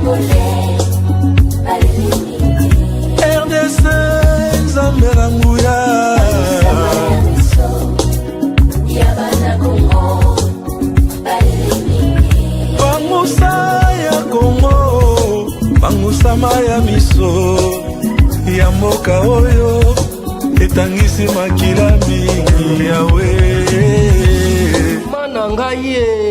RDC Zambela Nguya Bangusa ya Kongo Bangusa maya miso ya mboka oyo etangisi makila mingi yawe Manangaye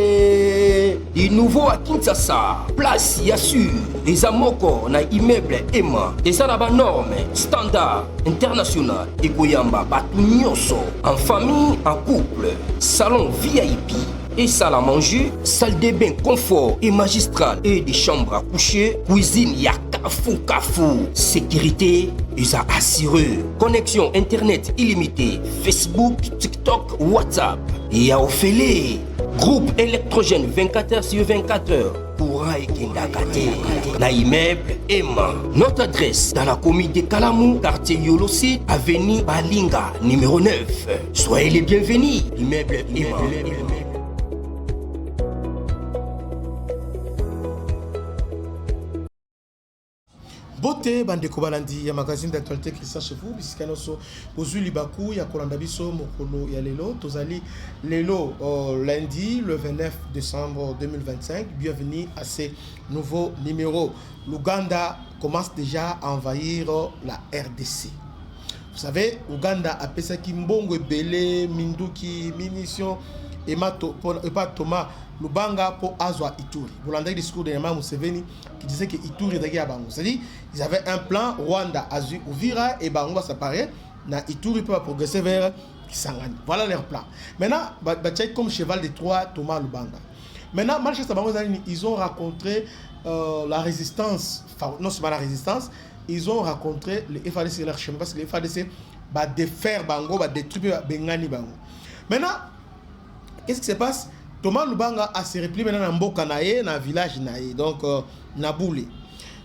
du nouveau à Kinshasa, place Yassur, les amoko na immeuble Emma, les arabes normes, standard, international, et Goyamba, batu nyonso, en famille, en couple, salon VIP, et salle à manger, salle de bain confort et magistral, et des chambres à coucher, cuisine Kafou, sécurité, ils a assuré. Connexion internet illimitée, Facebook, TikTok, WhatsApp. Et à Ophélie, groupe électrogène 24h/24h. Pour Kindakate, na immeuble Emma. Notre adresse dans la commune de Kalamou, quartier Yolosi, avenue Balinga, numéro 9. Soyez les bienvenus, immeuble Emma. Beauté bandeko balandi ya magazine d'actualité Christian Chevou bisikanoso ozuli baku ya kolanda biso mokolo ya lelo tozali lelo lundi le 29 décembre 2025. Bienvenue à ce nouveau numéro. L'Ouganda commence déjà à envahir la RDC. Vous savez, Ouganda a pesé Kimbongo Belé, Minduki, Munitions et pas Thomas Lubanga pour Azwa Ituri. Vous l'entendez le discours de Yama Museveni qui disait que Ituri était à Bango. C'est-à-dire, ils avaient un plan Rwanda, Azu, Uvira et Bango va s'apparaître. Na Ituri peut progresser vers Kisangani. Voilà leur plan. Maintenant, comme cheval de Troie, Thomas Lubanga. Maintenant, ils ont rencontré la résistance, enfin, non seulement la résistance, ils ont rencontré les FADC leur chemin parce que les FADC va défaire Bango, va détruire Bengani Bango. Maintenant, qu'est-ce qui se passe? Thomas Lubanga a se replié maintenant dans Mboka nae, dans village nae, donc Naboulé.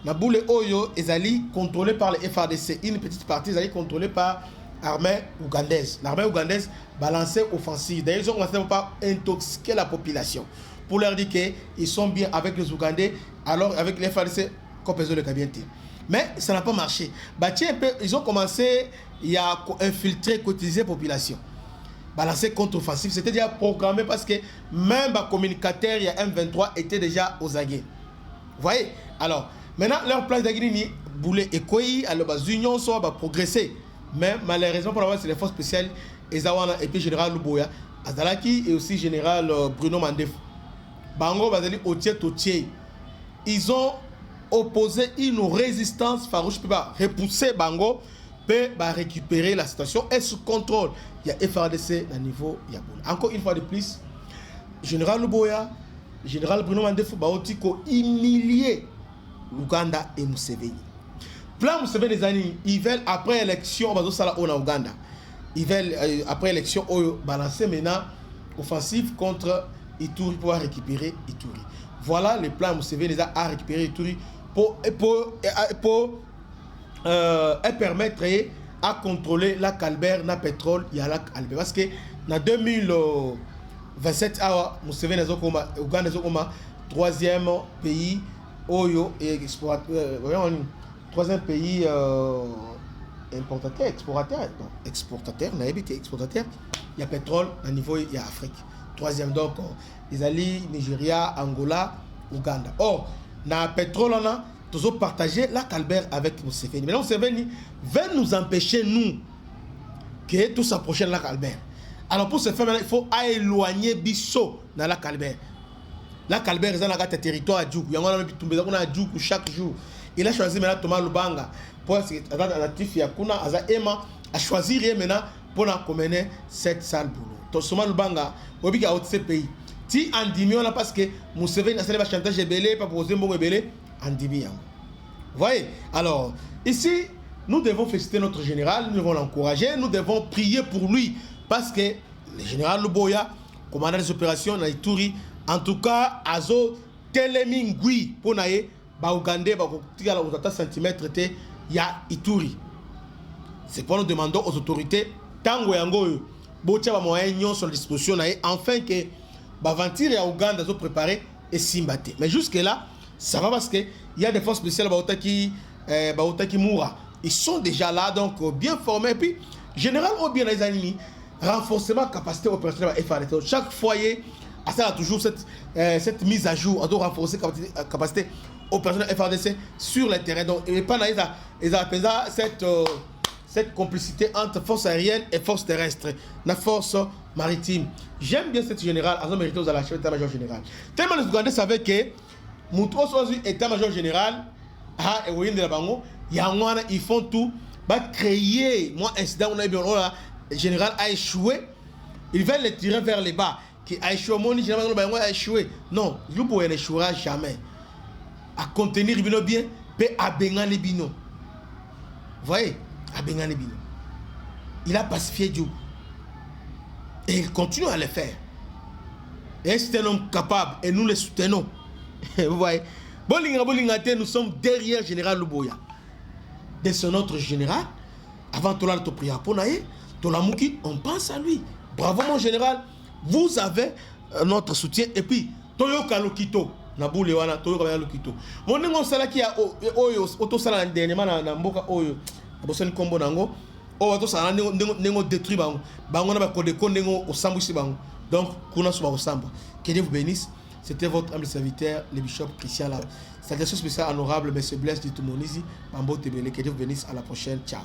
Naboulé Oyo, ils allaient contrôlés par les FADC. Une petite partie, ils allaient contrôlés par l'armée ougandaise. L'armée ougandaise balançait offensive. D'ailleurs, ils ont commencé par intoxiquer la population. Pour leur dire qu'ils sont bien avec les Ougandais, alors avec les FADC, comme ils ont le cabinet. Mais ça n'a pas marché. Ils ont commencé à infiltrer, cotiser la population. Balancer contre-offensive, c'était déjà programmé parce que même les communicateurs, il y a M23, étaient déjà aux aguets. Vous voyez? Alors, maintenant, leur plan d'Aguini, Boulé et Koyi, alors les unions sont progresser. Mais malheureusement, pour avoir c'est les forces spéciales, Ezawana et puis général Luboya, Azalaki et aussi général Bruno Mandef. Bango, Bazali, Otier, Totier. Ils ont opposé une résistance farouche pour repousser Bango, pour récupérer la situation et sous contrôle. Il y a FARDC à niveau Yaboula. Encore une fois de plus, général Luboya, général Bruno Mandef, Baotiko humilier l'Ouganda et Museveni. Plan Museveni les années, ils veulent après élection, on va au Ouganda. Ils veulent après élection, balancer maintenant offensive contre Ituri pour récupérer Ituri. Voilà le plan Museveni a récupéré Ituri pour permettre à contrôler la Calbert, la pétrole, il y a la Calbert. Parce que en 2027, Museveni Ouganda troisième pays Oyo et troisième pays exportateur, il y a pétrole à niveau il y a Afrique. Troisième donc ils allaient Nigeria, Angola, Ouganda. Or, dans le pétrole on a toujours partagé la Calbert avec Museveni. Mais Museveni veut nous empêcher nous que tout s'approcher de la Calbert. Alors pour ce faire il faut éloigner Bisso dans la Calbert. La Calbert est dans le territoire à Djouk. Il y a un Djouk chaque jour. Il a choisi maintenant Thomas Lubanga pour être natif Yakuna Emma a choisi maintenant pour mener cette salle boulot. Thomas Lubanga obiga au pays. Si en diminuant parce que Museveni a fait le chantage belé pas poser bon belé en diminuant. Vous voyez? Alors ici nous devons féliciter notre général, nous devons l'encourager, nous devons prier pour lui parce que le général Luboya commandant les opérations dans Ituri en tout cas azo telemingui pour naé ba Ougandais ba kotika la 30 cm te ya Ituri. C'est pourquoi nous demandons aux autorités tango yango botia ba moyens sur disposition naé afin que ba aventure ya Ouganda zo préparer et simbate. Mais jusque là Ça va parce qu'il y a des forces spéciales qui mourra. Ils sont déjà là, donc bien formés. Et puis, général ou bien les ennemis, renforcement capacité opérationnelle FARDC. Chaque foyer a toujours cette mise à jour, on doit renforcer capacité opérationnelle FARDC sur le terrain. Donc, et pas ils appellent cette complicité entre force aérienne et force terrestre, la force maritime. J'aime bien cette générale, à mérité aux chef d'état-major général. Tellement les Ougandais savaient que Moutou Soazu état-major général, ils font tout, créer, moi, incident, on a eu le général a échoué, ils veulent le tirer vers les bas, qui a échoué, mon général a échoué. Non, Lubo n'échouera jamais. À contenir Bino bien, peut abenga les Bino. Vous voyez? Abenga les Bino. Il a pacifié Dieu. Et il continue à le faire. Et c'est un homme capable et nous le soutenons. Vous voyez? Nous sommes derrière Général Luboya. C'est notre général. Avant tout le prière pour naïe, on pense à lui. Bravo mon général. Vous avez notre soutien. Et puis, Toyoka Lokito. Naboule wana Toyoka Lokito. Mon nengo sala ki a auto sala dernièrement na mboka oyo. Abosani kombo nango. O auto sala nengo détruit bango. Bango na ba kodeko nengo osambwisi bango. Donc, kuna so ba osamba. Que Dieu vous bénisse. C'était votre humble serviteur, le bishop Christian Lab. Salutations spéciales honorable, M. Blaise Ditumonizi, Mambo Tebele. Que Dieu vous bénisse. À la prochaine. Ciao.